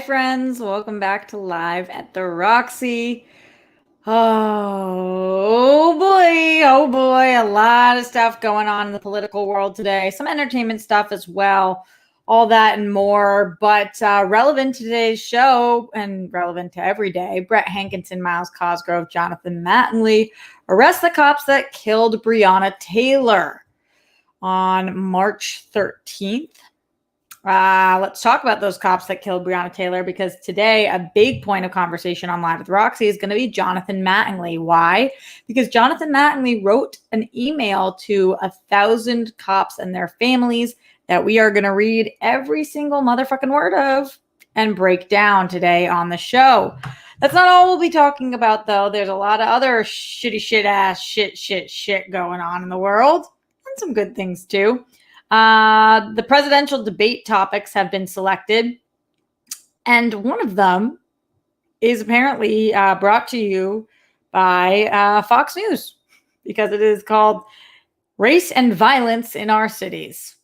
friends. Welcome back to Live at the Roxy. Oh boy, a lot of stuff going on in the political world today. Some entertainment stuff as well, all that and more. But relevant to today's show and relevant to every day, Brett Hankinson, Miles Cosgrove, Jonathan Mattingly arrest the cops that killed Breonna Taylor on March 13th. Let's talk about those cops that killed Breonna Taylor, because today a big point of conversation on Live with Roxy is going to be Jonathan Mattingly. Why? Because Jonathan Mattingly wrote an email to 1,000 cops and their families that we are going to read every single motherfucking word of and break down today on the show. That's not all we'll be talking about, though. There's a lot of other shitty shit going on in the world, and some good things too. The presidential debate topics have been selected, and one of them is apparently brought to you by Fox News, because it is called Race and Violence in Our Cities.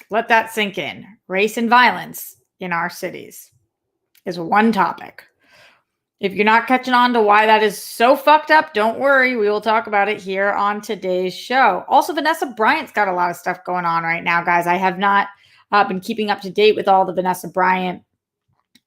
Let that sink in. Race and violence in our cities is one topic. If you're not catching on to why that is so fucked up, don't worry. We will talk about it here on today's show. Also, Vanessa Bryant's got a lot of stuff going on right now, guys. I have not been keeping up to date with all the Vanessa Bryant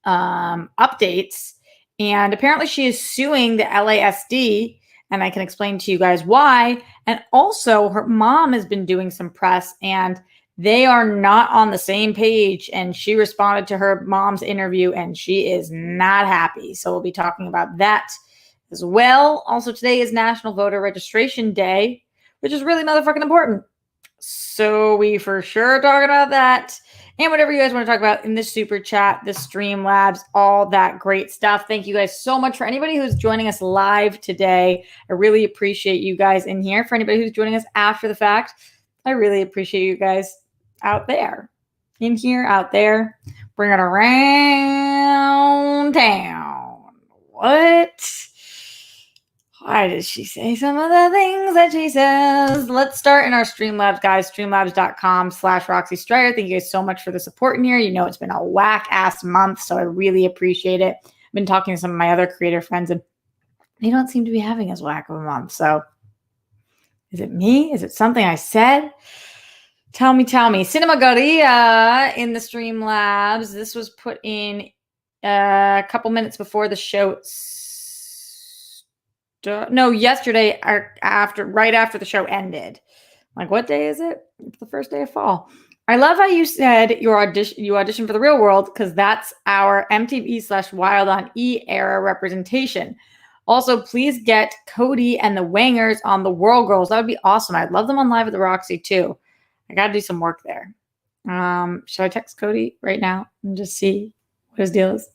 updates. And apparently she is suing the LASD, and I can explain to you guys why. And also her mom has been doing some press, and they are not on the same page, and she responded to her mom's interview, and she is not happy. So we'll be talking about that as well. Also, today is National Voter Registration Day, which is really motherfucking important. So we for sure are talking about that. And whatever you guys want to talk about in the super chat, the Streamlabs, all that great stuff. Thank you guys so much. For anybody who's joining us live today, I really appreciate you guys in here. For anybody who's joining us after the fact, I really appreciate you guys out there, in here, out there, bring it around town. What? Why did she say some of the things that she says? Let's start in our Streamlabs, guys. Streamlabs.com/Roxy Strider. Thank you guys so much for the support in here. You know, it's been a whack-ass month, so I really appreciate it. I've been talking to some of my other creator friends, and they don't seem to be having as whack of a month. So is it me? Is it something I said? Tell me. Cinema Garia in the Streamlabs. This was put in a couple minutes before the show. Yesterday, or right after the show ended. Like, what day is it? It's the first day of fall. I love how you said you auditioned for The Real World, because that's our MTV/Wild on E era representation. Also, please get Cody and the Wangers on the World Girls. That would be awesome. I'd love them on Live at the Roxy too. I got to do some work there. Should I text Cody right now and just see what his deal is?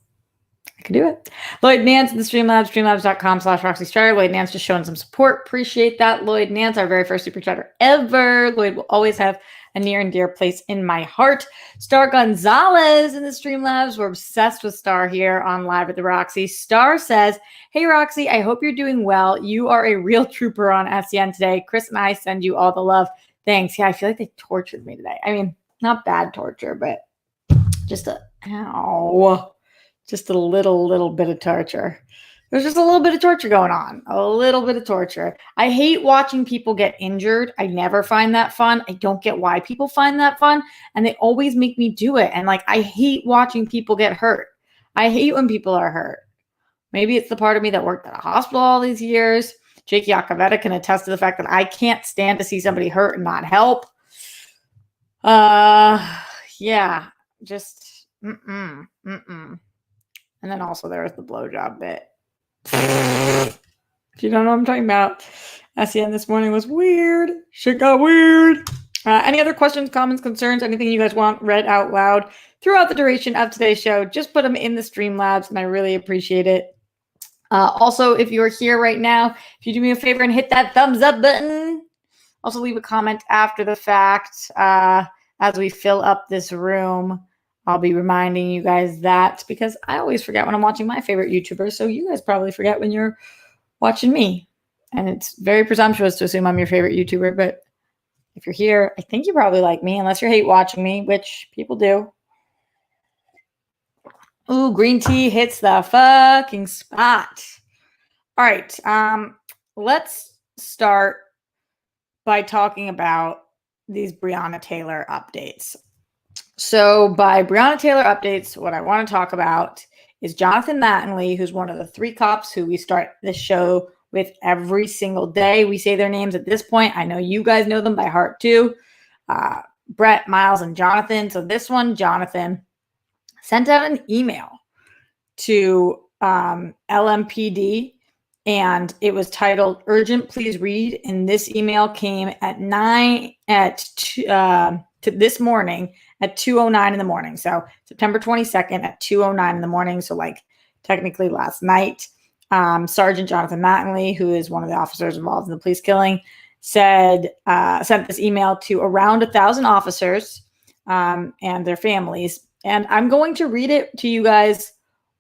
I can do it. Lloyd Nance in the Streamlabs, streamlabs.com/Roxy Strider. Lloyd Nance just showing some support. Appreciate that. Lloyd Nance, our very first super chatter ever. Lloyd will always have a near and dear place in my heart. Star Gonzalez in the Streamlabs. We're obsessed with Star here on Live at the Roxy. Star says, "Hey, Roxy, I hope you're doing well. You are a real trooper on SEN today. Chris and I send you all the love. Thanks." Yeah, I feel like they tortured me today. I mean, not bad torture, but just a little bit of torture. There's just a little bit of torture going on. A little bit of torture. I hate watching people get injured. I never find that fun. I don't get why people find that fun, and they always make me do it. And like, I hate watching people get hurt. I hate when people are hurt. Maybe it's the part of me that worked at a hospital all these years. Jake Yacovetta can attest to the fact that I can't stand to see somebody hurt and not help. Yeah, just And then also there was the blowjob bit. If you don't know what I'm talking about, SEN this morning was weird. Shit got weird. Any other questions, comments, concerns, anything you guys want read out loud throughout the duration of today's show, just put them in the Streamlabs, and I really appreciate it. Also, if you're here right now, if you do me a favor and hit that thumbs up button. Also, leave a comment after the fact. As we fill up this room, I'll be reminding you guys that, because I always forget when I'm watching my favorite YouTuber, so you guys probably forget when you're watching me. And it's very presumptuous to assume I'm your favorite YouTuber, but if you're here, I think you probably like me, unless you hate watching me, which people do. Ooh, green tea hits the fucking spot. All right. Let's start by talking about these Breonna Taylor updates. So, by Breonna Taylor updates, what I want to talk about is Jonathan Mattingly, who's one of the 3 cops who we start this show with every single day. We say their names at this point. I know you guys know them by heart too. Brett, Miles, and Jonathan. So this one, Jonathan, sent out an email to LMPD, and it was titled "Urgent, please read." And this email came at this morning at 2:09 in the morning. So September 22nd at 2:09 in the morning. So like technically last night. Sergeant Jonathan Mattingly, who is one of the officers involved in the police killing, sent this email to around 1,000 officers and their families. And I'm going to read it to you guys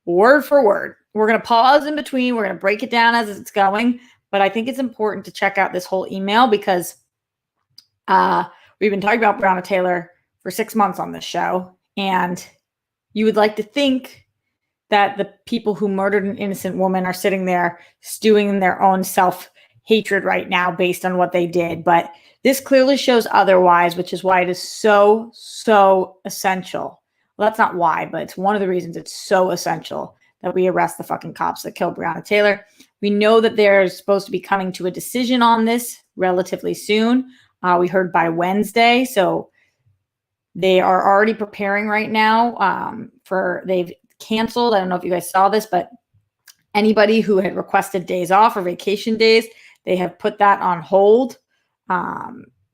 word for word. We're going to pause in between. We're going to break it down as it's going. But I think it's important to check out this whole email because we've been talking about Breonna Taylor for 6 months on this show. And you would like to think that the people who murdered an innocent woman are sitting there stewing in their own self-hatred right now based on what they did. But this clearly shows otherwise, which is why it is so, so essential. Well, that's not why, but it's one of the reasons it's so essential that we arrest the fucking cops that killed Breonna Taylor. We know that they're supposed to be coming to a decision on this relatively soon. We heard by Wednesday. So they are already preparing right now they've canceled. I don't know if you guys saw this, but anybody who had requested days off or vacation days, they have put that on hold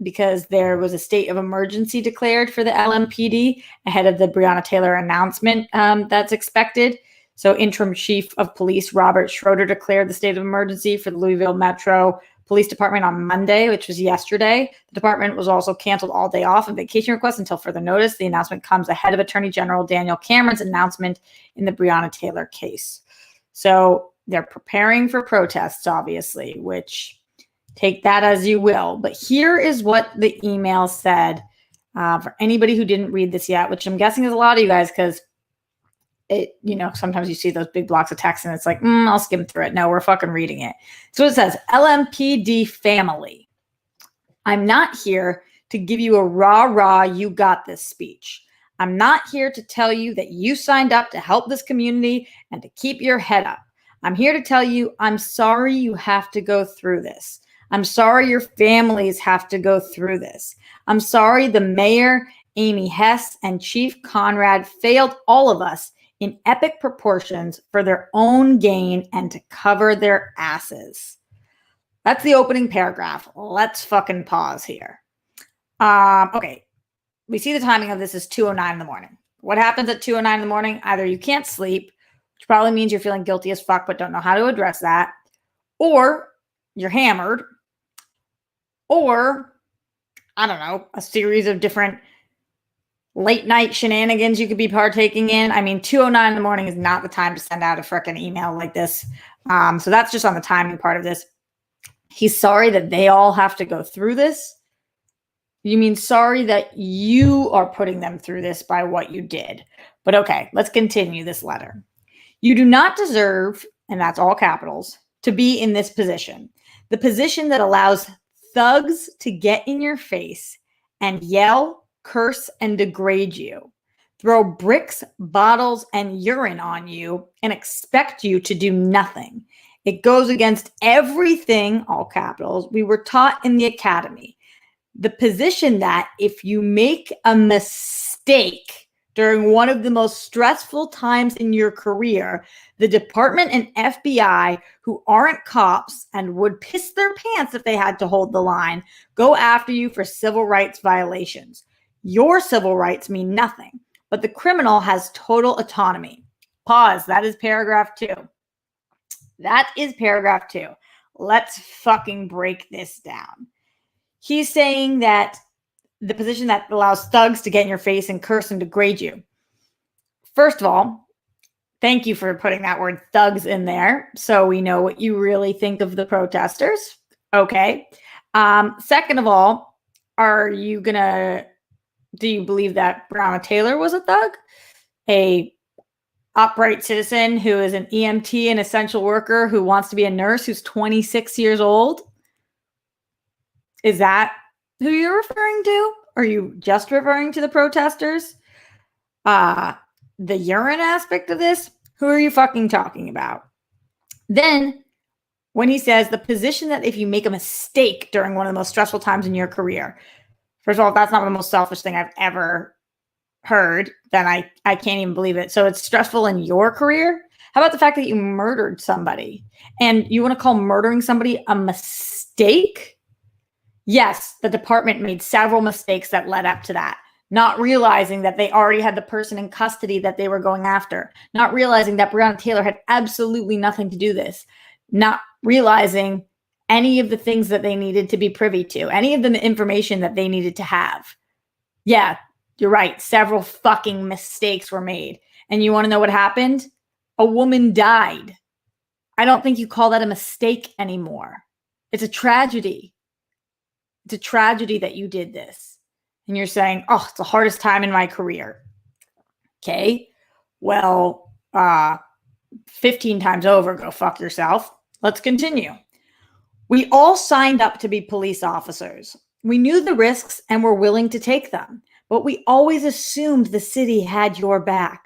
because there was a state of emergency declared for the LMPD ahead of the Breonna Taylor announcement that's expected. So interim chief of police Robert Schroeder declared the state of emergency for the Louisville Metro Police Department on Monday, which was yesterday. The department was also canceled all day off and vacation requests until further notice. The announcement comes ahead of Attorney General Daniel Cameron's announcement in the Breonna Taylor case. So they're preparing for protests, obviously, which take that as you will. But here is what the email said for anybody who didn't read this yet, which I'm guessing is a lot of you guys because sometimes you see those big blocks of text and it's like, I'll skim through it. No, we're fucking reading it. So it says, LMPD family. I'm not here to give you a rah, you got this speech. I'm not here to tell you that you signed up to help this community and to keep your head up. I'm here to tell you I'm sorry you have to go through this. I'm sorry your families have to go through this. I'm sorry the mayor, Amy Hess, and Chief Conrad failed all of us in epic proportions for their own gain and to cover their asses. That's the opening paragraph. Let's fucking pause here. Okay. We see the timing of this is 2:09 in the morning. What happens at 2:09 in the morning? Either you can't sleep, which probably means you're feeling guilty as fuck, but don't know how to address that, or you're hammered, or I don't know, a series of different late night shenanigans you could be partaking in. I mean, 2:09 in the morning is not the time to send out a freaking email like this. So that's just on the timing part of this. He's sorry that they all have to go through this. You mean sorry that you are putting them through this by what you did. But okay, let's continue this letter. You do not deserve, and that's all capitals, to be in this position. The position that allows thugs to get in your face and yell, curse, and degrade you, throw bricks, bottles, and urine on you, and expect you to do nothing. It goes against everything, all capitals, we were taught in the academy. The position that if you make a mistake during one of the most stressful times in your career, the department and FBI, who aren't cops and would piss their pants if they had to hold the line, go after you for civil rights violations. Your civil rights mean nothing, but the criminal has total autonomy. Pause. That is paragraph 2. That is paragraph 2. Let's fucking break this down. He's saying that the position that allows thugs to get in your face and curse and degrade you. First of all, thank you for putting that word thugs in there so we know what you really think of the protesters. Okay. Second of all, do you believe that Breonna Taylor was a thug? A upright citizen who is an EMT, an essential worker who wants to be a nurse, who's 26 years old? Is that who you're referring to? Are you just referring to the protesters? The urine aspect of this? Who are you fucking talking about? Then, when he says the position that if you make a mistake during one of the most stressful times in your career, first of all, that's not the most selfish thing I've ever heard, then I can't even believe it. So it's stressful in your career? How about the fact that you murdered somebody and you want to call murdering somebody a mistake? Yes, the department made several mistakes that led up to that. Not realizing that they already had the person in custody that they were going after. Not realizing that Breonna Taylor had absolutely nothing to do this. Not realizing any of the things that they needed to be privy to. Any of the information that they needed to have. Yeah, you're right. Several fucking mistakes were made. And you want to know what happened? A woman died. I don't think you call that a mistake anymore. It's a tragedy. It's a tragedy that you did this. And you're saying, oh, it's the hardest time in my career. Okay. Well, 15 times over, go fuck yourself. Let's continue. We all signed up to be police officers. We knew the risks and were willing to take them, but we always assumed the city had your back.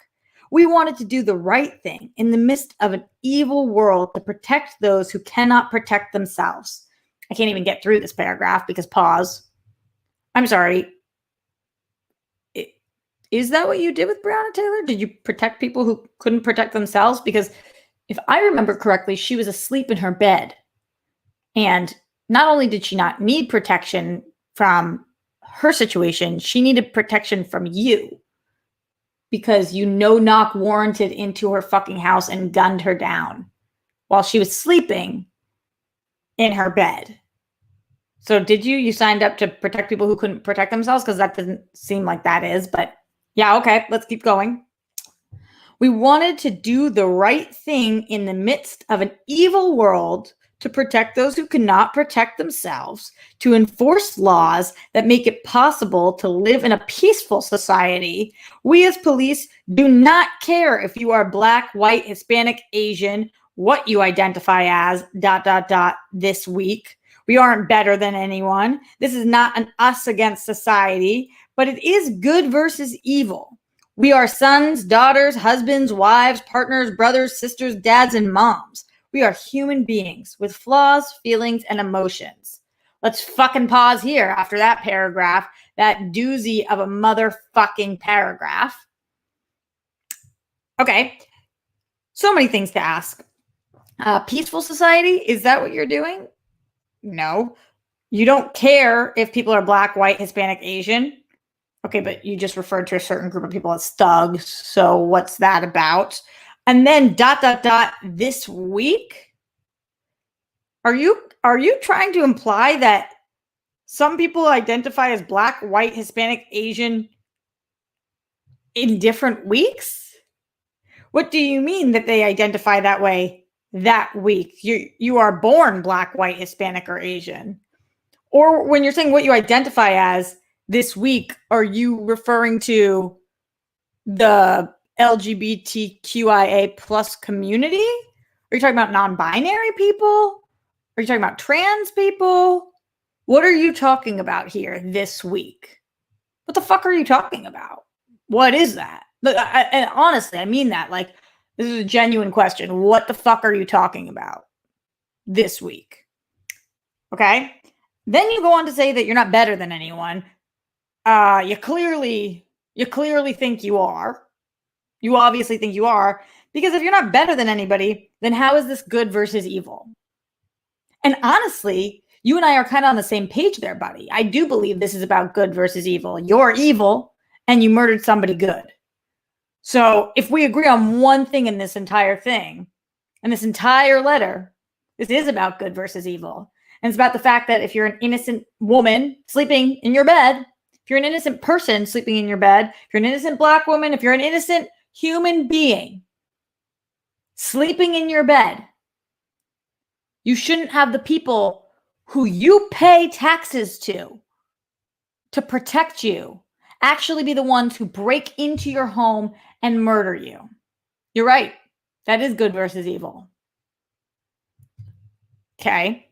We wanted to do the right thing in the midst of an evil world to protect those who cannot protect themselves. I can't even get through this paragraph because pause. I'm sorry. Is that what you did with Breonna Taylor? Did you protect people who couldn't protect themselves? Because if I remember correctly, she was asleep in her bed. And not only did she not need protection from her situation, she needed protection from you. Because you no-knock warranted into her fucking house and gunned her down while she was sleeping in her bed. So did you? You signed up to protect people who couldn't protect themselves? Because that doesn't seem like that is, but yeah, okay, let's keep going. We wanted to do the right thing in the midst of an evil world to protect those who cannot protect themselves, to enforce laws that make it possible to live in a peaceful society. We as police do not care if you are Black, white, Hispanic, Asian, what you identify as, ... this week. We aren't better than anyone. This is not an us against society, but it is good versus evil. We are sons, daughters, husbands, wives, partners, brothers, sisters, dads, and moms. We are human beings with flaws, feelings, and emotions. Let's fucking pause here after that paragraph, that doozy of a motherfucking paragraph. Okay, so many things to ask. Peaceful society, is that what you're doing? No. You don't care if people are Black, white, Hispanic, Asian. Okay, but you just referred to a certain group of people as thugs. So what's that about? And then ... this week? Are you trying to imply that some people identify as Black, white, Hispanic, Asian in different weeks? What do you mean that they identify that way that week? You are born Black, white, Hispanic, or Asian. Or when you're saying what you identify as this week, are you referring to the LGBTQIA plus community? Are you talking about non-binary people? Are you talking about trans people? What are you talking about here this week? What the fuck are you talking about? What is that? And honestly, I mean that. Like, this is a genuine question. What the fuck are you talking about this week? Okay? Then you go on to say that you're not better than anyone. You clearly think you are. You obviously think you are. Because if you're not better than anybody, then how is this good versus evil? And honestly, you and I are kind of on the same page there, buddy. I do believe this is about good versus evil. You're evil and you murdered somebody good. So if we agree on one thing in this entire thing, and this entire letter, this is about good versus evil. And it's about the fact that if you're an innocent woman sleeping in your bed, if you're an innocent person sleeping in your bed, if you're an innocent Black woman, if you're an innocent human being sleeping in your bed, you shouldn't have the people who you pay taxes to protect you actually be the ones who break into your home and murder you. You're right. That is good versus evil. Okay.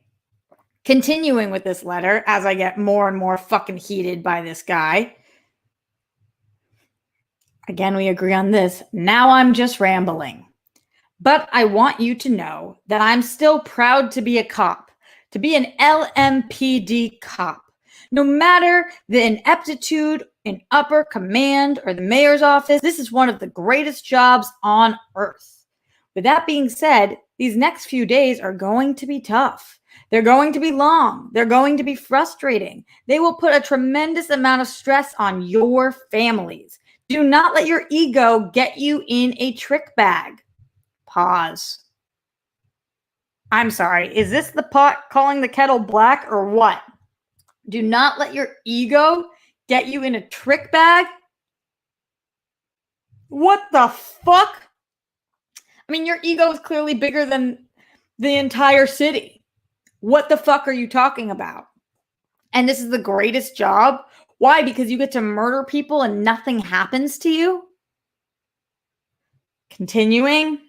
Continuing with this letter, as I get more and more fucking heated by this guy. Again, we agree on this. Now I'm just rambling. But I want you to know that I'm still proud to be a cop, to be an LMPD cop. No matter the ineptitude in upper command or the mayor's office, this is one of the greatest jobs on earth. With that being said, these next few days are going to be tough. They're going to be long. They're going to be frustrating. They will put a tremendous amount of stress on your families. Do not let your ego get you in a trick bag. Pause. I'm sorry. Is this the pot calling the kettle black or what? Do not let your ego get you in a trick bag. What the fuck? I mean, your ego is clearly bigger than the entire city. What the fuck are you talking about? And this is the greatest job. Why? Because you get to murder people and nothing happens to you? Continuing.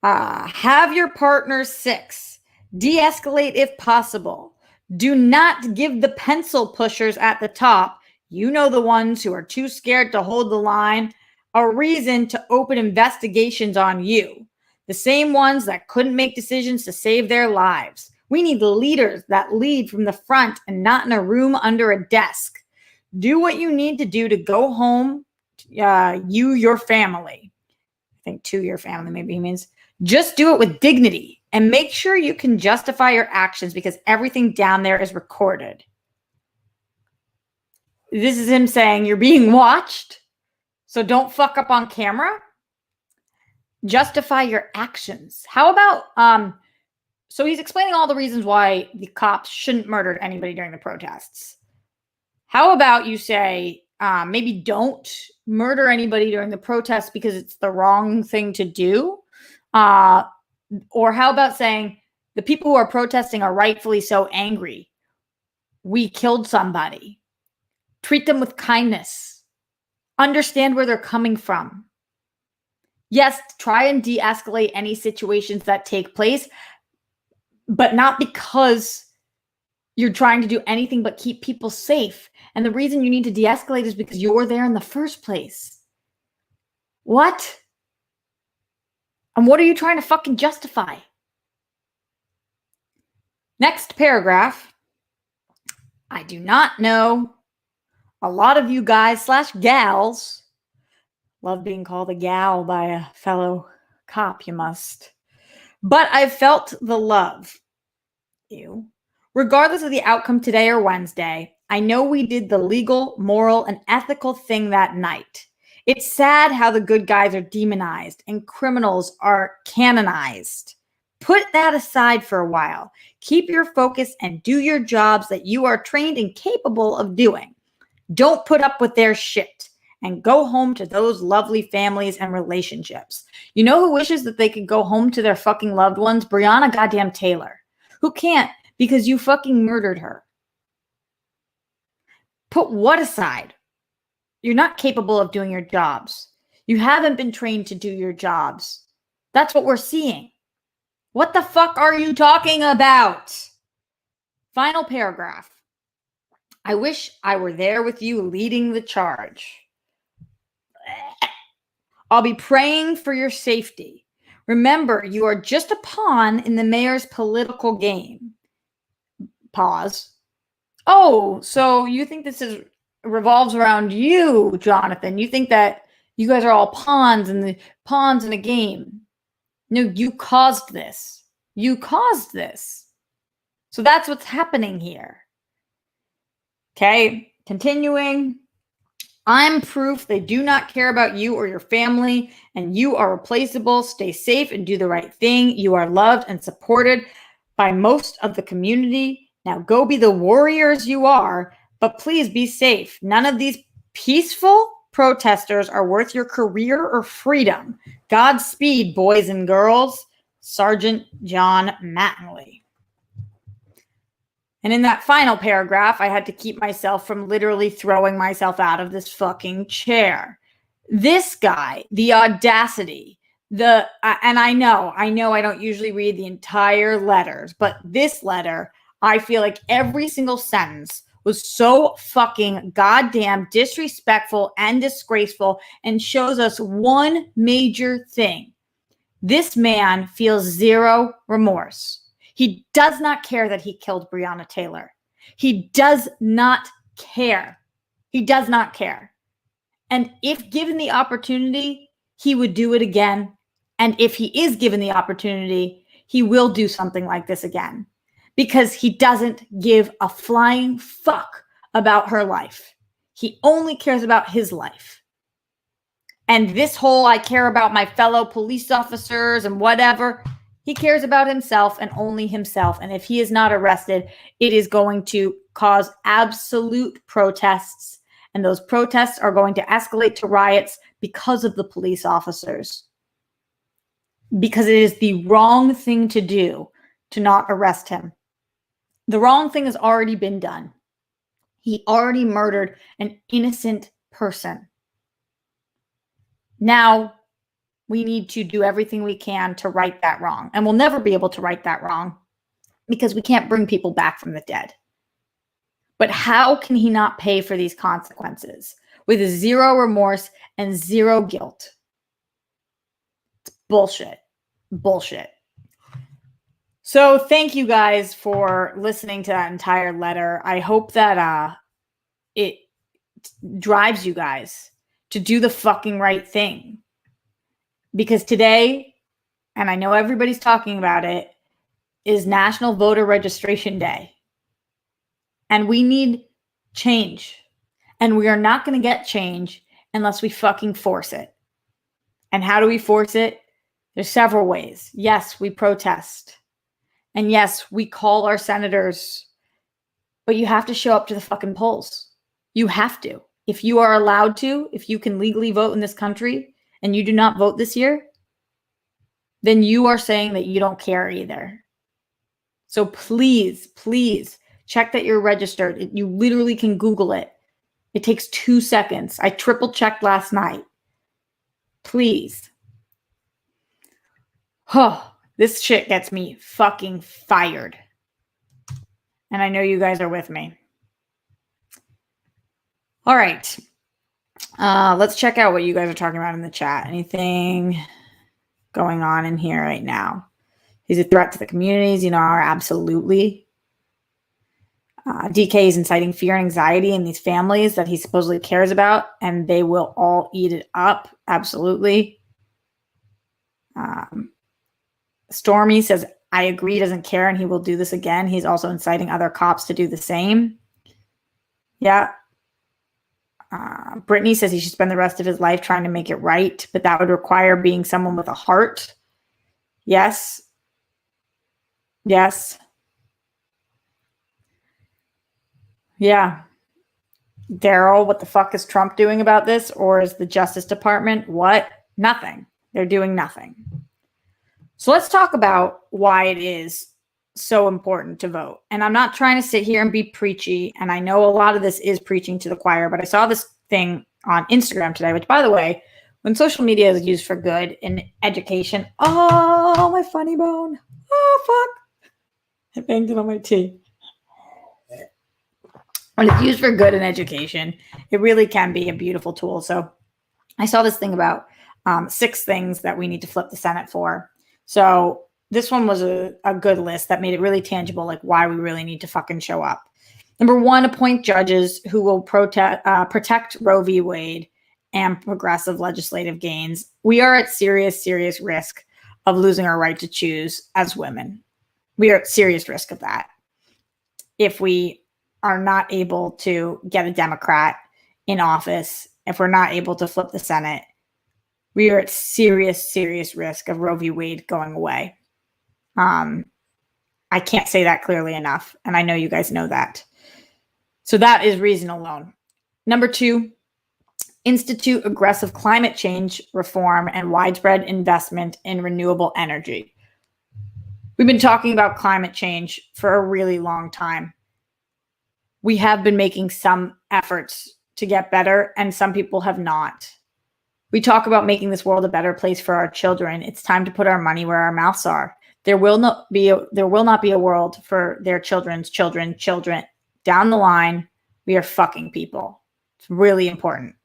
Have your partner 6. De-escalate if possible. Do not give the pencil pushers at the top, you know, the ones who are too scared to hold the line, a reason to open investigations on you. The same ones that couldn't make decisions to save their lives. We need leaders that lead from the front and not in a room under a desk. Do what you need to do to go home, your family. I think to your family, maybe he means. Just do it with dignity and make sure you can justify your actions because everything down there is recorded. This is him saying you're being watched, so don't fuck up on camera. Justify your actions. How about, so he's explaining all the reasons why the cops shouldn't murder anybody during the protests. How about you say, maybe don't murder anybody during the protests because it's the wrong thing to do? Or how about saying the people who are protesting are rightfully so angry. We killed somebody. Treat them with kindness. Understand where they're coming from. Yes, try and de-escalate any situations that take place, but not because you're trying to do anything but keep people safe. And the reason you need to de-escalate is because you're there in the first place. What? And what are you trying to fucking justify? Next paragraph. I do not know. A lot of you guys / gals love being called a gal by a fellow cop, you must. But I've felt the love. Ew. Regardless of the outcome today or Wednesday, I know we did the legal, moral, and ethical thing that night. It's sad how the good guys are demonized and criminals are canonized. Put that aside for a while. Keep your focus and do your jobs that you are trained and capable of doing. Don't put up with their shit and go home to those lovely families and relationships. You know who wishes that they could go home to their fucking loved ones? Breonna goddamn Taylor. Who can't because you fucking murdered her. Put what aside? You're not capable of doing your jobs. You haven't been trained to do your jobs. That's what we're seeing. What the fuck are you talking about? Final paragraph. I wish I were there with you leading the charge. I'll be praying for your safety. Remember, you are just a pawn in the mayor's political game. Pause. Oh, so you think this revolves around you, Jonathan? You think that you guys are all pawns in a game? No, you caused this. You caused this. So that's what's happening here. Okay, continuing. I'm proof they do not care about you or your family, and you are replaceable. Stay safe and do the right thing. You are loved and supported by most of the community. Now go be the warriors you are, but please be safe. None of these peaceful protesters are worth your career or freedom. Godspeed, boys and girls. Sergeant John Mattingly. And in that final paragraph, I had to keep myself from literally throwing myself out of this fucking chair. This guy, the audacity, and I know I don't usually read the entire letters, but this letter, I feel like every single sentence was so fucking goddamn disrespectful and disgraceful, and shows us one major thing. This man feels zero remorse. He does not care that he killed Breonna Taylor. He does not care. He does not care. And if given the opportunity, he would do it again. And if he is given the opportunity, he will do something like this again, because he doesn't give a flying fuck about her life. He only cares about his life. And this whole I care about my fellow police officers and whatever, he cares about himself and only himself. And if he is not arrested, it is going to cause absolute protests. And those protests are going to escalate to riots because of the police officers. Because it is the wrong thing to do to not arrest him. The wrong thing has already been done. He already murdered an innocent person. Now, we need to do everything we can to right that wrong. And we'll never be able to right that wrong because we can't bring people back from the dead. But how can he not pay for these consequences with zero remorse and zero guilt? It's bullshit. Bullshit. So thank you guys for listening to that entire letter. I hope that it drives you guys to do the fucking right thing. Because today, and I know everybody's talking about it, is National Voter Registration Day. And we need change. And we are not going to get change unless we fucking force it. And how do we force it? There's several ways. Yes, we protest. And yes, we call our senators. But you have to show up to the fucking polls. You have to. If you are allowed to, if you can legally vote in this country and you do not vote this year, then you are saying that you don't care either. So please, please check that you're registered. You literally can Google it. It takes 2 seconds. I triple checked last night. Please. Oh, this shit gets me fucking fired. And I know you guys are with me. All right. Let's check out what you guys are talking about in the chat. Anything going on in here right now? He's a threat to the communities, absolutely. DK is inciting fear and anxiety in these families that he supposedly cares about, and they will all eat it up. Absolutely. Stormy says, I agree, doesn't care, and he will do this again. He's also inciting other cops to do the same. Yeah. Brittany says he should spend the rest of his life trying to make it right, but that would require being someone with a heart. Yes. Yes. Yeah. Daryl, what the fuck is Trump doing about this? Or is the Justice Department? What? Nothing. They're doing nothing. So let's talk about why it is so important to vote. And I'm not trying to sit here and be preachy. And I know a lot of this is preaching to the choir, but I saw this thing on Instagram today, which, by the way, when social media is used for good in education, oh, my funny bone. Oh, fuck. I banged it on my teeth. When it's used for good in education, it really can be a beautiful tool. So I saw this thing about 6 things that we need to flip the Senate for. So this one was a good list that made it really tangible, like why we really need to fucking show up. Number 1, appoint judges who will protect Roe v. Wade and progressive legislative gains. We are at serious, serious risk of losing our right to choose as women. We are at serious risk of that if we are not able to get a Democrat in office, if we're not able to flip the Senate. We are at serious, serious risk of Roe v. Wade going away. I can't say that clearly enough, and I know you guys know that. So that is reason alone. Number 2, institute aggressive climate change reform and widespread investment in renewable energy. We've been talking about climate change for a really long time. We have been making some efforts to get better, and some people have not. We talk about making this world a better place for our children. It's time to put our money where our mouths are. There will not be a world for their children's children down the line. We are fucking people. It's really important.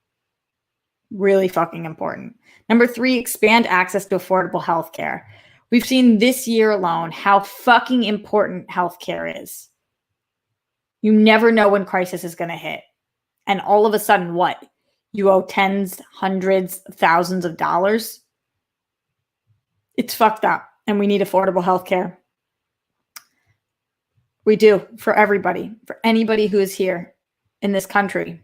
Really fucking important. Number 3, expand access to affordable healthcare. We've seen this year alone how fucking important healthcare is. You never know when crisis is going to hit. And all of a sudden, what? You owe tens, hundreds, thousands of dollars. It's fucked up. And we need affordable healthcare. We do, for everybody, for anybody who is here in this country.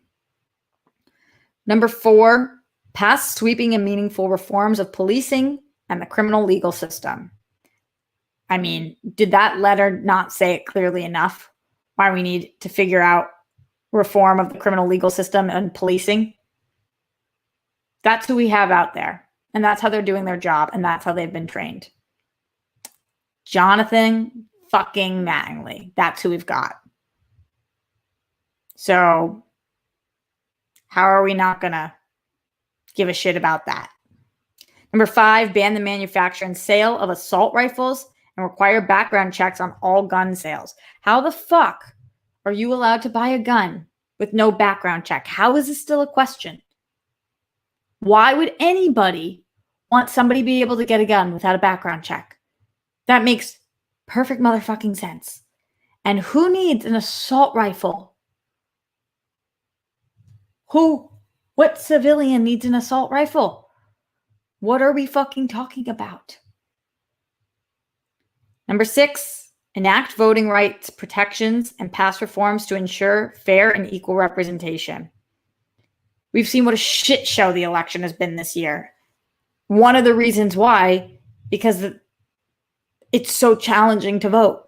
Number 4, pass sweeping and meaningful reforms of policing and the criminal legal system. I mean, did that letter not say it clearly enough? Why we need to figure out reform of the criminal legal system and policing? That's who we have out there. And that's how they're doing their job. And that's how they've been trained. Jonathan fucking Mattingly. That's who we've got. So how are we not going to give a shit about that? Number 5, ban the manufacture and sale of assault rifles and require background checks on all gun sales. How the fuck are you allowed to buy a gun with no background check? How is this still a question? Why would anybody want somebody to be able to get a gun without a background check? That makes perfect motherfucking sense. And who needs an assault rifle? What civilian needs an assault rifle? What are we fucking talking about? Number 6, enact voting rights protections and pass reforms to ensure fair and equal representation. We've seen what a shit show the election has been this year. One of the reasons why, because it's so challenging to vote.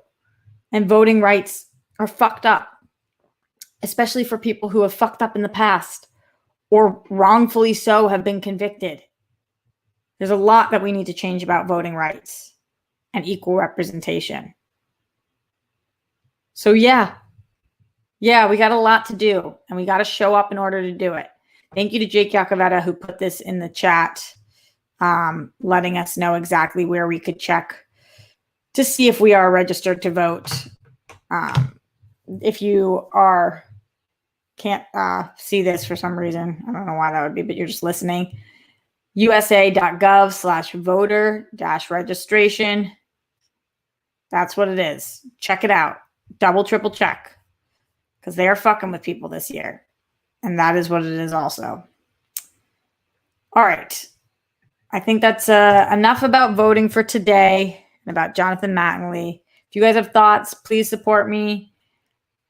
And voting rights are fucked up, especially for people who have fucked up in the past or wrongfully so have been convicted. There's a lot that we need to change about voting rights and equal representation. So yeah, we got a lot to do, and we got to show up in order to do it. Thank you to Jake Yacovetta, who put this in the chat, letting us know exactly where we could check to see if we are registered to vote. If you can't see this for some reason, I don't know why that would be, but you're just listening. USA.gov/voter-registration. That's what it is. Check it out. Double, triple check. Because they are fucking with people this year. And that is what it is also. All right. I think that's enough about voting for today and about Jonathan Mattingly. If you guys have thoughts, please support me.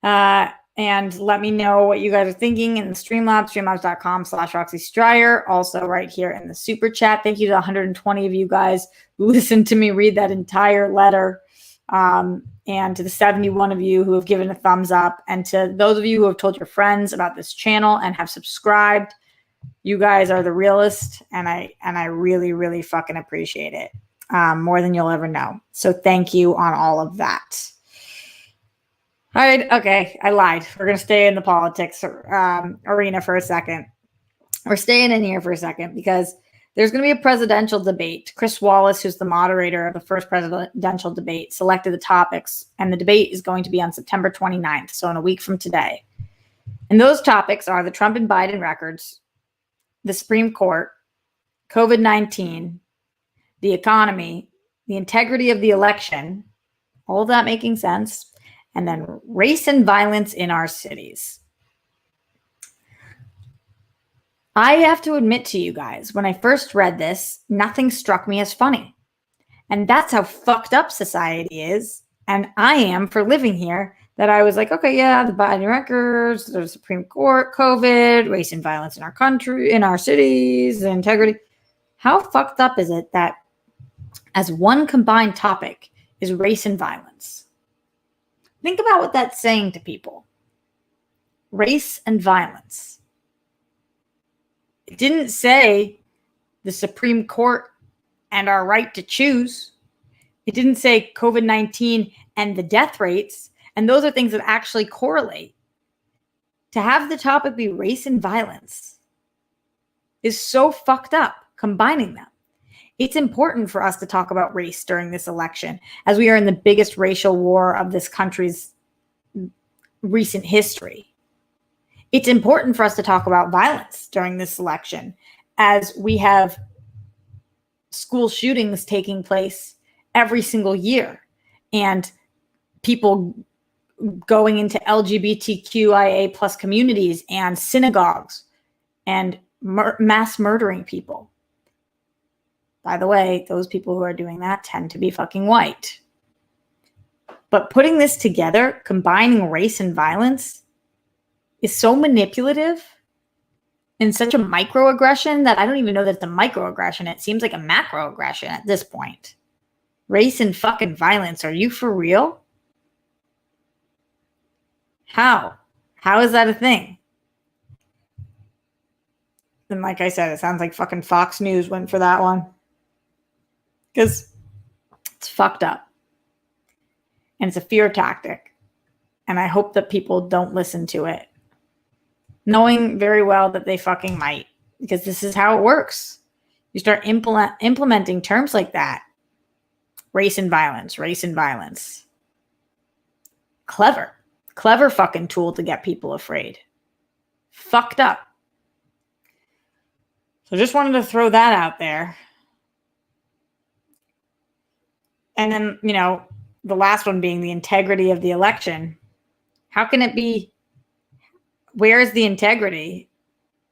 And let me know what you guys are thinking in the Streamlabs, streamlabs.com/Roxy Stryer. Also right here in the super chat. Thank you to 120 of you guys who listened to me read that entire letter. And to the 71 of you who have given a thumbs up, and to those of you who have told your friends about this channel and have subscribed. You guys are the realest, and I really, really fucking appreciate it. More than you'll ever know. So thank you on all of that. All right. Okay. I lied. We're going to stay in the politics arena for a second. We're staying in here for a second because there's going to be a presidential debate. Chris Wallace, who's the moderator of the first presidential debate, selected the topics, and the debate is going to be on September 29th, so in a week from today. And those topics are the Trump and Biden records, the Supreme Court, COVID-19, the economy, the integrity of the election, all of that making sense, and then race and violence in our cities. I have to admit to you guys, when I first read this, nothing struck me as funny. And that's how fucked up society is. And I am for living here, that I was like, okay, yeah, the Biden records, the Supreme Court, COVID, race and violence in our country, in our cities, integrity. How fucked up is it that as one combined topic is race and violence? Think about what that's saying to people. Race and violence. It didn't say the Supreme Court and our right to choose. It didn't say COVID-19 and the death rates. And those are things that actually correlate. To have the topic be race and violence is so fucked up, combining them. It's important for us to talk about race during this election, as we are in the biggest racial war of this country's recent history. It's important for us to talk about violence during this election, as we have school shootings taking place every single year and people going into LGBTQIA plus communities and synagogues and mass murdering people. By the way, those people who are doing that tend to be fucking white. But putting this together, combining race and violence, is so manipulative and such a microaggression that I don't even know that it's a microaggression. It seems like a macroaggression at this point. Race and fucking violence. Are you for real? How? How is that a thing? And like I said, it sounds like fucking Fox News went for that one. Because it's fucked up. And it's a fear tactic. And I hope that people don't listen to it, knowing very well that they fucking might, because this is how it works. You start implementing terms like that. Race and violence, race and violence. Clever fucking tool to get people afraid. Fucked up. So just wanted to throw that out there. And then, the last one being the integrity of the election. How can it be? Where is the integrity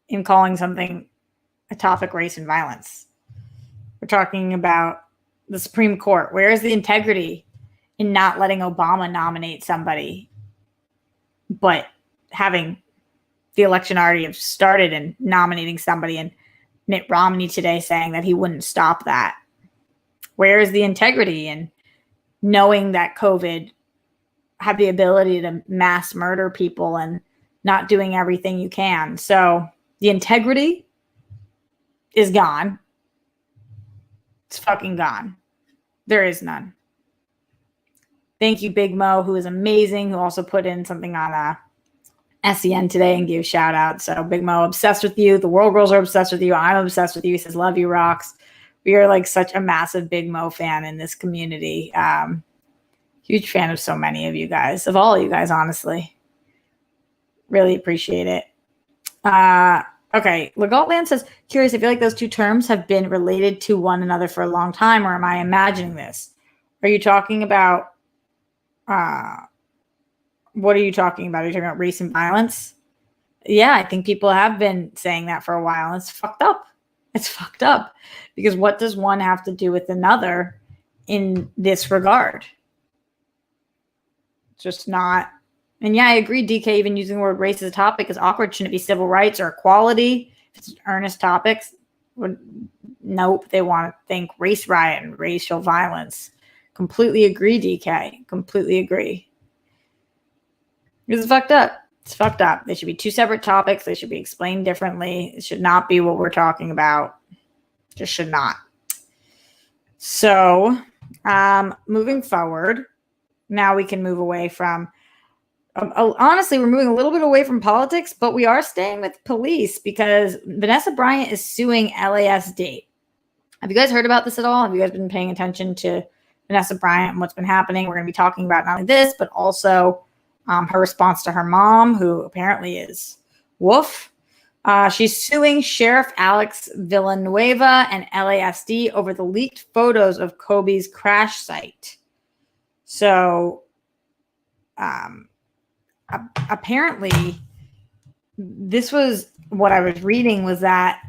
in calling something a topic race and violence? We're talking about the Supreme Court. Where is the integrity in not letting Obama nominate somebody, but having the election already have started and nominating somebody, and Mitt Romney today saying that he wouldn't stop that? Where is the integrity in knowing that COVID had the ability to mass murder people and not doing everything you can? So the integrity is gone. It's fucking gone. There is none. Thank you, Big Mo, who is amazing, who also put in something on SEN today and gave shout out. So Big Mo, obsessed with you. The World Girls are obsessed with you. I'm obsessed with you. He says, love you, rocks. We are like such a massive Big Mo fan in this community. Huge fan of so many of you guys, of all of you guys, honestly. Really appreciate it. Okay, Legaltland says, curious, I feel like those two terms have been related to one another for a long time, or am I imagining this? Are you talking about, what are you talking about? Are you talking about race and violence? Yeah, I think people have been saying that for a while. It's fucked up. It's fucked up. Because what does one have to do with another in this regard? Just not. And yeah, I agree, DK, even using the word race as a topic is awkward. Shouldn't it be civil rights or equality? If it's earnest topics, nope, they want to think race riot and racial violence. Completely agree, DK. Completely agree. This is fucked up. It's fucked up. They should be two separate topics. They should be explained differently. It should not be what we're talking about. Just should not. So, moving forward, now we can move away from, honestly, we're moving a little bit away from politics, but we are staying with police because Vanessa Bryant is suing LASD. Have you guys heard about this at all? Have you guys been paying attention to Vanessa Bryant and what's been happening? We're going to be talking about not only this, but also her response to her mom, who apparently is woof. She's suing Sheriff Alex Villanueva and LASD over the leaked photos of Kobe's crash site. So, apparently, this was what I was reading was that,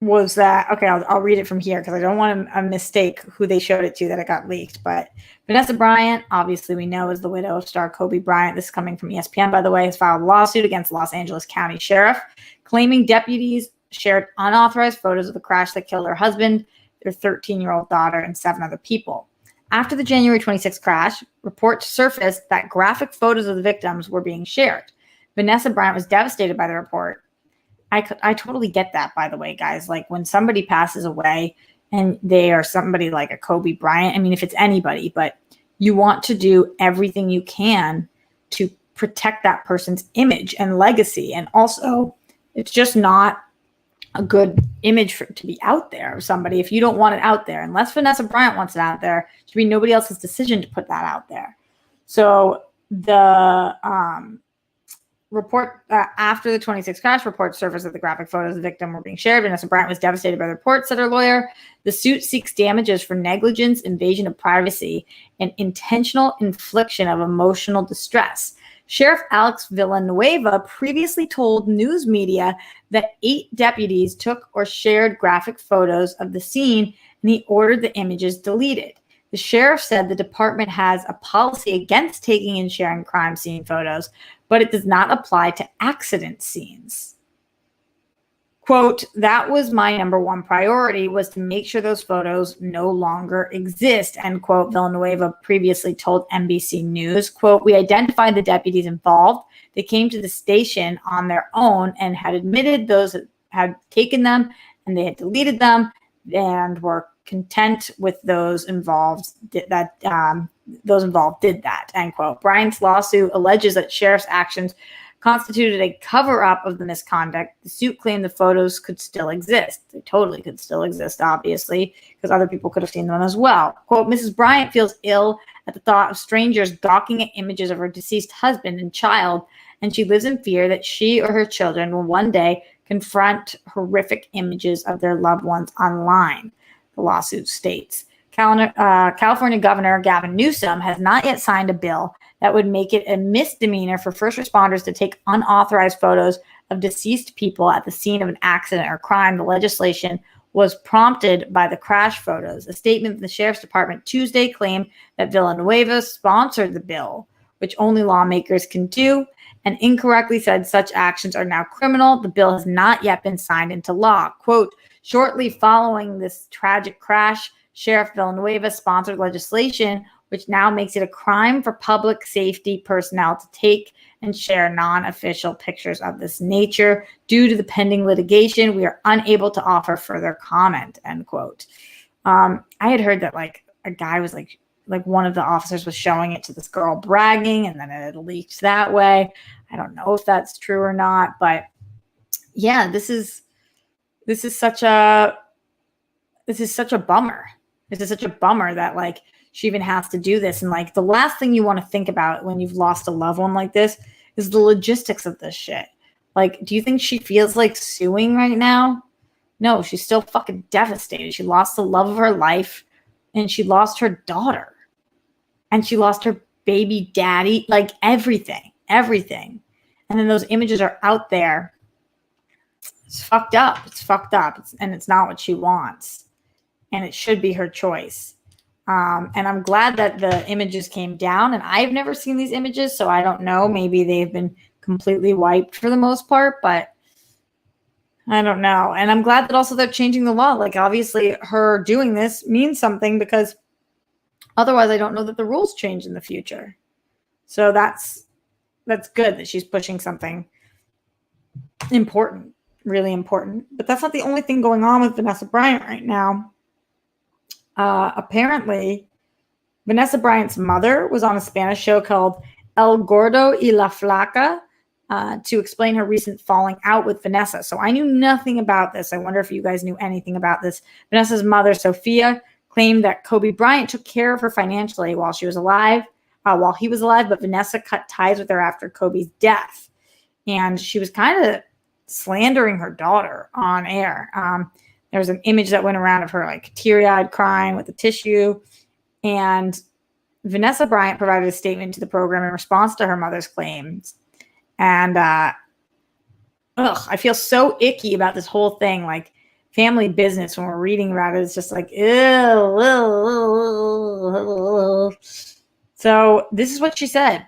okay, I'll read it from here because I don't want to mistake who they showed it to that it got leaked. But Vanessa Bryant, obviously we know, is the widow of star Kobe Bryant. This is coming from ESPN, by the way, has filed a lawsuit against Los Angeles County Sheriff, claiming deputies shared unauthorized photos of the crash that killed her husband, their 13-year-old daughter, and 7 other people. After the January 26th crash, reports surfaced that graphic photos of the victims were being shared. Vanessa Bryant was devastated by the report. I totally get that, by the way, guys. Like when somebody passes away and they are somebody like a Kobe Bryant, I mean, if it's anybody, but you want to do everything you can to protect that person's image and legacy. And also, it's just not a good image to be out there of somebody if you don't want it out there. Unless Vanessa Bryant wants it out there, it should be nobody else's decision to put that out there. So the report after the 26 crash report surfaced that the graphic photos of the victim were being shared, Vanessa Bryant was devastated by the report, said her lawyer. The suit seeks damages for negligence, invasion of privacy, and intentional infliction of emotional distress. Sheriff Alex Villanueva previously told news media that 8 deputies took or shared graphic photos of the scene, and he ordered the images deleted. The sheriff said the department has a policy against taking and sharing crime scene photos, but it does not apply to accident scenes. Quote, that was my number one priority, was to make sure those photos no longer exist, end quote, Villanueva previously told NBC News. Quote, we identified the deputies involved. They came to the station on their own and had admitted those had taken them, and they had deleted them and were content with those involved did that, end quote. Bryant's lawsuit alleges that sheriff's actions constituted a cover-up of the misconduct. The suit claimed the photos could still exist. They totally could still exist, obviously, because other people could have seen them as well. Quote, Mrs. Bryant feels ill at the thought of strangers gawking at images of her deceased husband and child, and she lives in fear that she or her children will one day confront horrific images of their loved ones online, the lawsuit states. California Governor Gavin Newsom has not yet signed a bill that would make it a misdemeanor for first responders to take unauthorized photos of deceased people at the scene of an accident or crime. The legislation was prompted by the crash photos. A statement from the Sheriff's Department Tuesday claimed that Villanueva sponsored the bill, which only lawmakers can do, and incorrectly said such actions are now criminal. The bill has not yet been signed into law. Quote, shortly following this tragic crash, Sheriff Villanueva sponsored legislation which now makes it a crime for public safety personnel to take and share non-official pictures of this nature. Due to the pending litigation, we are unable to offer further comment, end quote. I had heard that like a guy was like one of the officers was showing it to this girl bragging, and then it had leaked that way. I don't know if that's true or not, but yeah, this is such a bummer. This is such a bummer that like she even has to do this. And like the last thing you want to think about when you've lost a loved one like this is the logistics of this shit. Like, do you think she feels like suing right now? No, she's still fucking devastated. She lost the love of her life, and she lost her daughter, and she lost her baby daddy, like everything. And then those images are out there. It's fucked up. And it's not what she wants. And it should be her choice. And I'm glad that the images came down, and I've never seen these images, so I don't know. Maybe they've been completely wiped for the most part, but I don't know. And I'm glad that also they're changing the law. Like, obviously her doing this means something, because otherwise I don't know that the rules change in the future. So that's good that she's pushing something important, really important. But that's not the only thing going on with Vanessa Bryant right now. Apparently, Vanessa Bryant's mother was on a Spanish show called El Gordo y la Flaca to explain her recent falling out with Vanessa. So I knew nothing about this. I wonder if you guys knew anything about this. Vanessa's mother, Sophia, claimed that Kobe Bryant took care of her financially while he was alive, but Vanessa cut ties with her after Kobe's death. And she was kind of slandering her daughter on air. There was an image that went around of her like teary-eyed crying with a tissue. And Vanessa Bryant provided a statement to the program in response to her mother's claims. And I feel so icky about this whole thing. Like, family business, when we're reading about it, it's just like, ew. So this is what she said.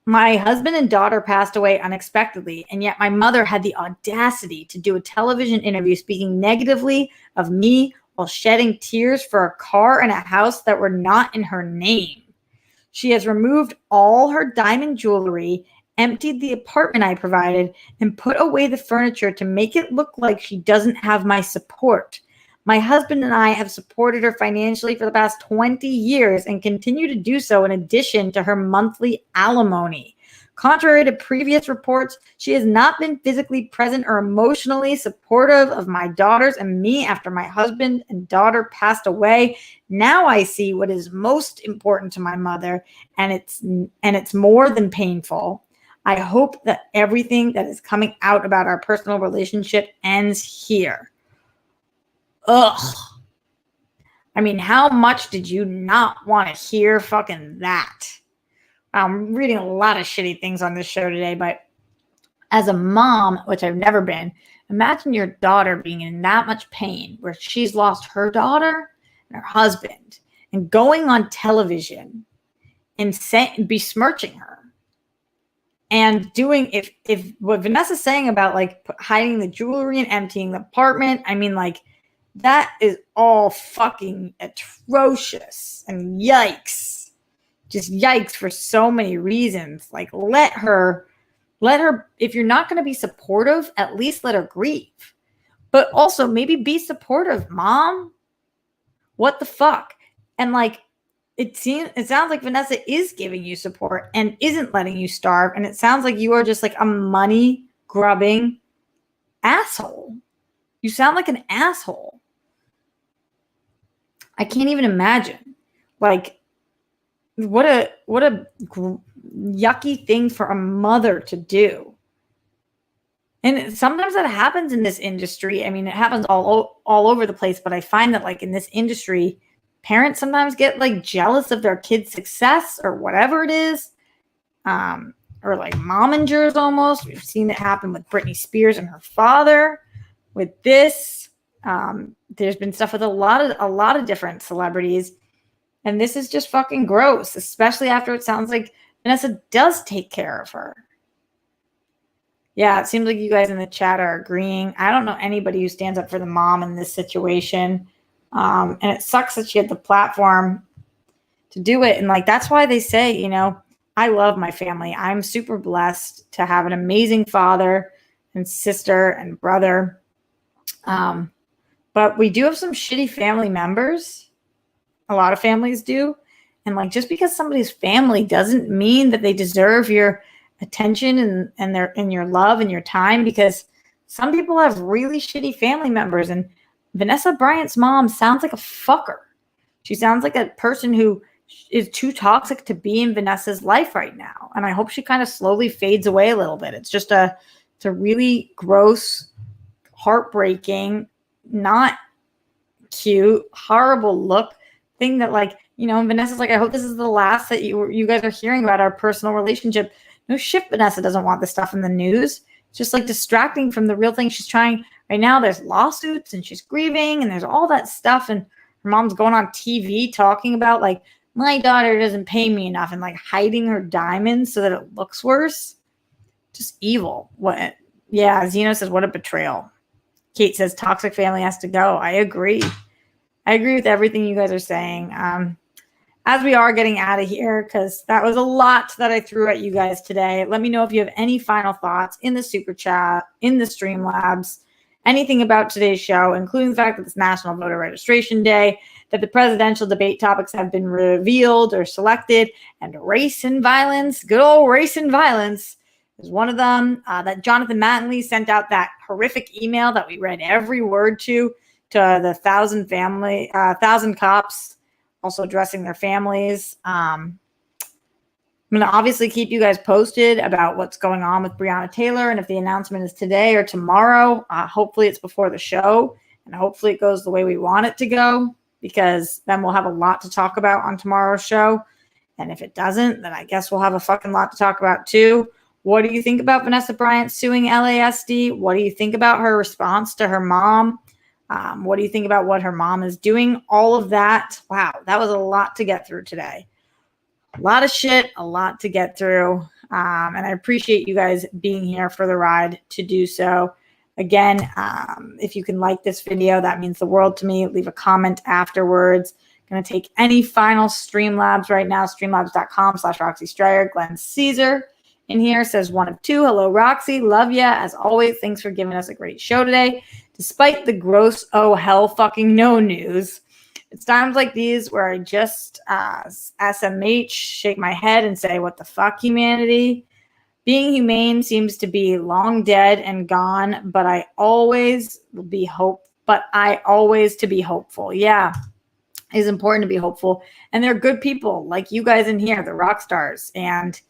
My husband and daughter passed away unexpectedly, and yet my mother had the audacity to do a television interview speaking negatively of me while shedding tears for a car and a house that were not in her name. She has removed all her diamond jewelry, emptied the apartment I provided, and put away the furniture to make it look like she doesn't have my support. My husband and I have supported her financially for the past 20 years and continue to do so in addition to her monthly alimony. Contrary to previous reports, she has not been physically present or emotionally supportive of my daughters and me after my husband and daughter passed away. Now I see what is most important to my mother, and it's more than painful. I hope that everything that is coming out about our personal relationship ends here. Ugh. I mean, how much did you not want to hear fucking that? I'm reading a lot of shitty things on this show today, but as a mom, which I've never been, imagine your daughter being in that much pain where she's lost her daughter and her husband and going on television and besmirching her and doing if what Vanessa's saying about like hiding the jewelry and emptying the apartment, I mean, like, that is all fucking atrocious and yikes. Just yikes for so many reasons. Like, let her, if you're not going to be supportive, at least let her grieve. But also maybe be supportive, mom. What the fuck? And like, it sounds like Vanessa is giving you support and isn't letting you starve. And it sounds like you are just like a money grubbing asshole. You sound like an asshole. I can't even imagine. Like, what a yucky thing for a mother to do. And sometimes that happens in this industry. I mean, it happens all over the place, but I find that like in this industry, parents sometimes get like jealous of their kid's success or whatever it is. Or like momingers almost. We've seen it happen with Britney Spears and her father. With this, there's been stuff with a lot of different celebrities. And this is just fucking gross, especially after it sounds like Vanessa does take care of her. Yeah, it seems like you guys in the chat are agreeing. I don't know anybody who stands up for the mom in this situation. And it sucks that she had the platform to do it. And like, that's why they say, you know, I love my family. I'm super blessed to have an amazing father and sister and brother. But we do have some shitty family members. A lot of families do. And like, just because somebody's family doesn't mean that they deserve your attention and your love and your time, because some people have really shitty family members. And Vanessa Bryant's mom sounds like a fucker. She sounds like a person who is too toxic to be in Vanessa's life right now. And I hope she kind of slowly fades away a little bit. It's just it's a really gross, heartbreaking, not cute, horrible look thing that, like, you know, and Vanessa's like, I hope this is the last that you guys are hearing about our personal relationship. No shit, Vanessa doesn't want this stuff in the news. It's just like distracting from the real thing she's trying right now. There's lawsuits and she's grieving and there's all that stuff. And her mom's going on TV talking about like, my daughter doesn't pay me enough, and like hiding her diamonds so that it looks worse. Just evil. What? Yeah, Zeno says, what a betrayal. Kate says, toxic family has to go. I agree. I agree with everything you guys are saying. As we are getting out of here, because that was a lot that I threw at you guys today. Let me know if you have any final thoughts in the super chat, in the Streamlabs, anything about today's show, including the fact that it's National Voter Registration Day, that the presidential debate topics have been revealed or selected, and race and violence, good old race and violence, is one of them. That Jonathan Mattingly sent out that horrific email that we read every word to the 1,000 cops, also addressing their families. I'm going to obviously keep you guys posted about what's going on with Breonna Taylor, and if the announcement is today or tomorrow, hopefully it's before the show, and hopefully it goes the way we want it to go, because then we'll have a lot to talk about on tomorrow's show. And if it doesn't, then I guess we'll have a fucking lot to talk about too. What do you think about Vanessa Bryant suing LASD? What do you think about her response to her mom? What do you think about what her mom is doing? All of that. Wow, that was a lot to get through today. A lot of shit, a lot to get through. And I appreciate you guys being here for the ride to do so. Again, if you can like this video, that means the world to me. Leave a comment afterwards. Going to take any final Streamlabs right now. Streamlabs.com/Roxy Stryer. Glenn Caesar in here says 1 of 2. Hello, Roxy. Love ya. As always, thanks for giving us a great show today. Despite the gross, oh, hell fucking no news, it's times like these where I just SMH, shake my head and say, what the fuck, humanity? Being humane seems to be long dead and gone, but I always to be hopeful. Yeah, it's important to be hopeful. And they're good people like you guys in here, the rock stars. And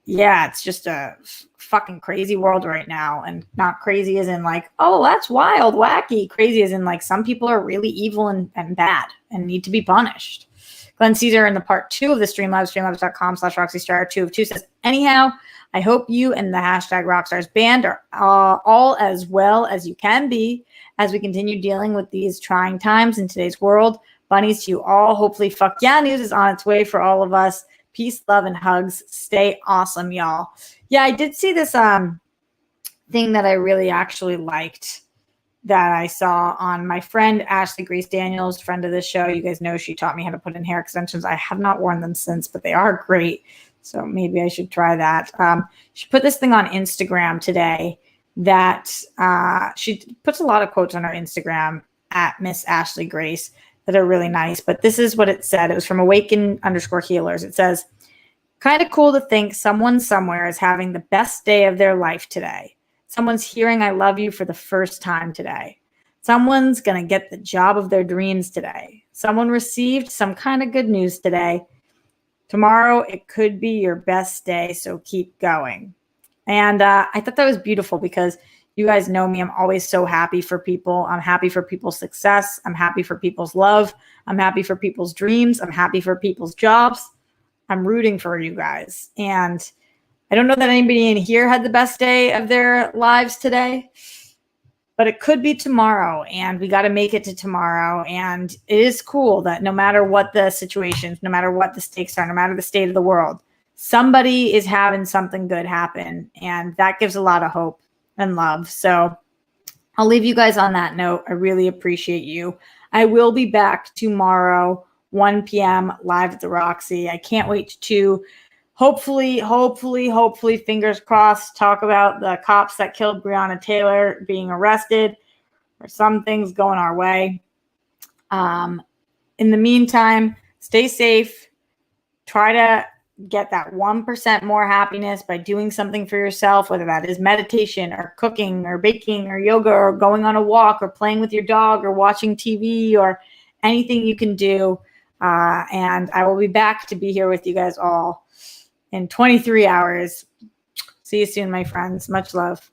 yeah, it's just a fucking crazy world right now. And not crazy as in like, oh, that's wild, wacky. Crazy as in like some people are really evil and bad and need to be punished. Glenn Caesar in the part 2 of the Streamlabs, streamlabs.com/RoxyStar 2 of 2 says, anyhow, I hope you and the hashtag Rockstars band are all as well as you can be as we continue dealing with these trying times in today's world. Bunnies to you all. Hopefully, fuck yeah news is on its way for all of us. Peace, love, and hugs. Stay awesome, y'all. Yeah, I did see this thing that I really actually liked that I saw on my friend Ashley Grace Daniels, friend of the show. You guys know she taught me how to put in hair extensions. I have not worn them since, but they are great. So maybe I should try that. She put this thing on Instagram today that she puts a lot of quotes on her Instagram at Miss Ashley Grace that are really nice. But this is what it said. It was from Awaken_Healers. It says, kind of cool to think someone somewhere is having the best day of their life today. Someone's hearing I love you for the first time today. Someone's going to get the job of their dreams today. Someone received some kind of good news today. Tomorrow, it could be your best day, so keep going. And I thought that was beautiful because you guys know me. I'm always so happy for people. I'm happy for people's success. I'm happy for people's love. I'm happy for people's dreams. I'm happy for people's jobs. I'm rooting for you guys. And I don't know that anybody in here had the best day of their lives today, but it could be tomorrow, and we got to make it to tomorrow. And it is cool that no matter what the situations, no matter what the stakes are, no matter the state of the world, somebody is having something good happen, and that gives a lot of hope and love. So I'll leave you guys on that note. I really appreciate you. I will be back tomorrow, 1 p.m. live at the Roxy. I can't wait to hopefully, fingers crossed, talk about the cops that killed Breonna Taylor being arrested, or some things going our way. In the meantime, stay safe. Try to get that 1% more happiness by doing something for yourself, whether that is meditation or cooking or baking or yoga or going on a walk or playing with your dog or watching TV or anything you can do. And I will be back to be here with you guys all in 23 hours. See you soon, my friends. Much love.